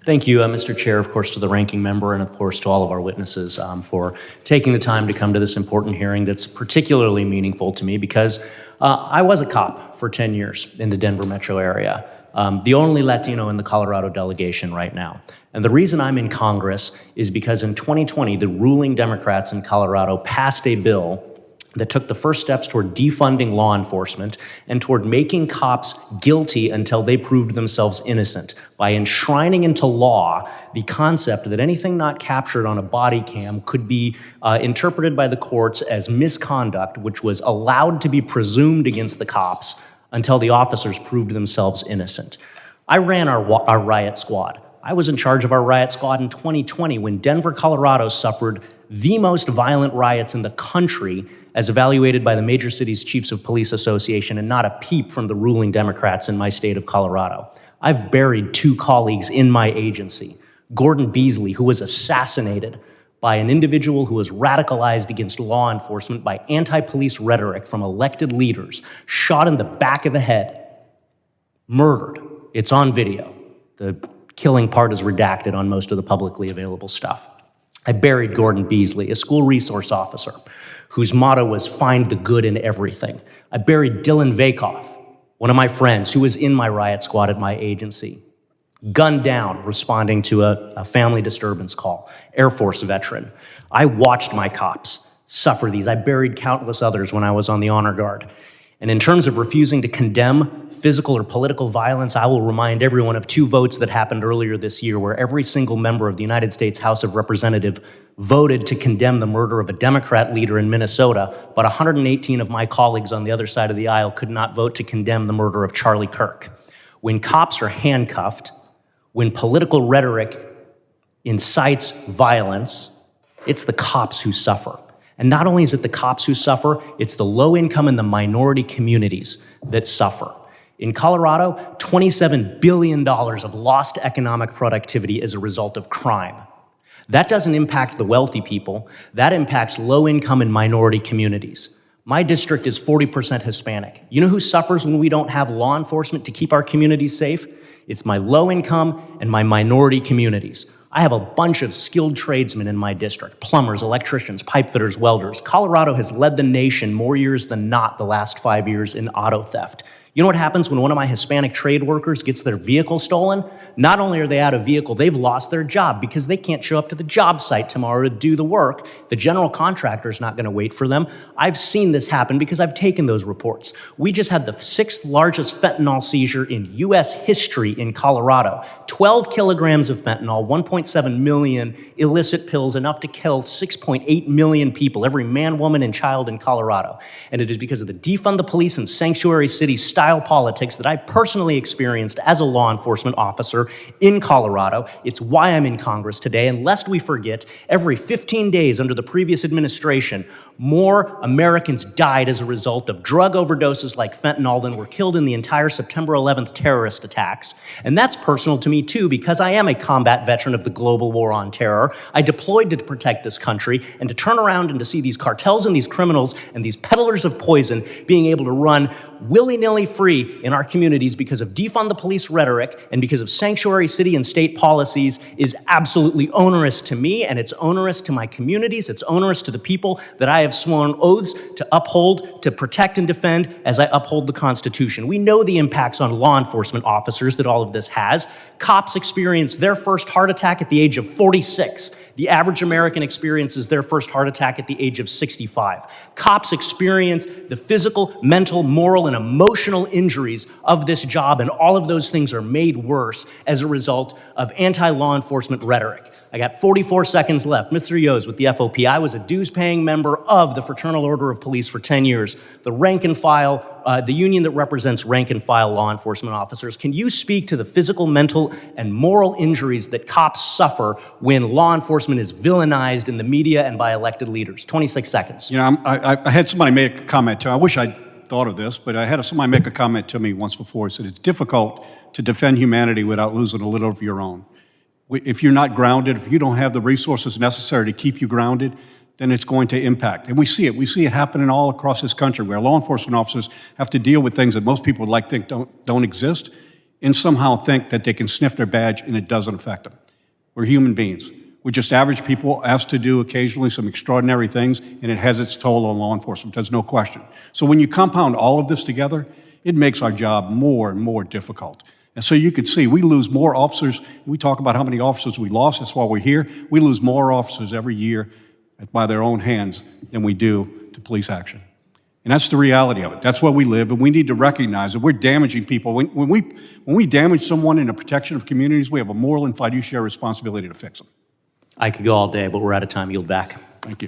Thank you, Mr. Chair, of course, to the ranking member, and of course to all of our witnesses for taking the time to come to this important hearing that's particularly meaningful to me because I was a cop for 10 years in the Denver metro area, the only Latino in the Colorado delegation right now. And the reason I'm in Congress is because in 2020, the ruling Democrats in Colorado passed a bill that took the first steps toward defunding law enforcement and toward making cops guilty until they proved themselves innocent by enshrining into law the concept that anything not captured on a body cam could be interpreted by the courts as misconduct, which was allowed to be presumed against the cops until the officers proved themselves innocent. I ran our riot squad. I was in charge of our riot squad in 2020 when Denver, Colorado suffered the most violent riots in the country as evaluated by the Major Cities Chiefs of Police Association, and not a peep from the ruling Democrats in my state of Colorado. I've buried 2 colleagues in my agency. Gordon Beasley, who was assassinated by an individual who was radicalized against law enforcement by anti-police rhetoric from elected leaders, shot in the back of the head, murdered. It's on video. The killing part is redacted on most of the publicly available stuff. I buried Gordon Beasley, a school resource officer whose motto was find the good in everything. I buried Dylan Vakoff, one of my friends who was in my riot squad at my agency, gunned down responding to a family disturbance call, Air Force veteran. I watched my cops suffer these. I buried countless others when I was on the honor guard. And in terms of refusing to condemn physical or political violence, I will remind everyone of 2 votes that happened earlier this year where every single member of the United States House of Representatives voted to condemn the murder of a Democrat leader in Minnesota, but 118 of my colleagues on the other side of the aisle could not vote to condemn the murder of Charlie Kirk. When cops are handcuffed, when political rhetoric incites violence, it's the cops who suffer. And not only is it the cops who suffer, it's the low income and the minority communities that suffer. In Colorado, $27 billion of lost economic productivity as a result of crime. That doesn't impact the wealthy people, that impacts low income and minority communities. My district is 40% Hispanic. You know who suffers when we don't have law enforcement to keep our communities safe? It's my low income and my minority communities. I have a bunch of skilled tradesmen in my district, plumbers, electricians, pipe fitters, welders. Colorado has led the nation more years than not the last 5 years in auto theft. You know what happens when one of my Hispanic trade workers gets their vehicle stolen? Not only are they out of vehicle, they've lost their job because they can't show up to the job site tomorrow to do the work. The general contractor is not going to wait for them. I've seen this happen because I've taken those reports. We just had the 6th largest fentanyl seizure in U.S. history in Colorado. 12 kilograms of fentanyl, 1.7 million illicit pills, enough to kill 6.8 million people, every man, woman, and child in Colorado. And it is because of the defund the police and sanctuary city style politics that I personally experienced as a law enforcement officer in Colorado. It's why I'm in Congress today. And lest we forget, every 15 days under the previous administration, more Americans died as a result of drug overdoses like fentanyl than were killed in the entire September 11th terrorist attacks. And that's personal to me too, because I am a combat veteran of the global war on terror. I deployed to protect this country, and to turn around and to see these cartels and these criminals and these peddlers of poison being able to run willy-nilly free in our communities because of defund the police rhetoric and because of sanctuary city and state policies is absolutely onerous to me, and it's onerous to my communities. It's onerous to the people that I have sworn oaths to uphold, to protect and defend as I uphold the Constitution. We know the impacts on law enforcement officers that all of this has. Cops experience their first heart attack at the age of 46. The average American experiences their first heart attack at the age of 65. Cops experience the physical, mental, moral, and emotional injuries of this job, and all of those things are made worse as a result of anti-law enforcement rhetoric. I got 44 seconds left. Mr. Yoes with the FOP. I was a dues-paying member of the Fraternal Order of Police for 10 years, the rank and file, the union that represents rank and file law enforcement officers. Can you speak to the physical, mental, and moral injuries that cops suffer when law enforcement is villainized in the media and by elected leaders? 26 seconds. You know, I had somebody make a comment to, I wish I'd thought of this, but I had somebody make a comment to me once before. He said, it's difficult to defend humanity without losing a little of your own. If you're not grounded, if you don't have the resources necessary to keep you grounded, then it's going to impact. And we see it. We see it happening all across this country where law enforcement officers have to deal with things that most people would like to think don't exist and somehow think that they can sniff their badge and it doesn't affect them. We're human beings. We're just average people asked to do occasionally some extraordinary things, and it has its toll on law enforcement, there's no question. So when you compound all of this together, it makes our job more and more difficult. And so you can see we lose more officers. We talk about how many officers we lost, that's why we're here. We lose more officers every year by their own hands than we do to police action. And that's the reality of it. That's where we live, and we need to recognize that we're damaging people. When we damage someone in the protection of communities, we have a moral and fiduciary responsibility to fix them. I could go all day, but we're out of time. Yield back. Thank you.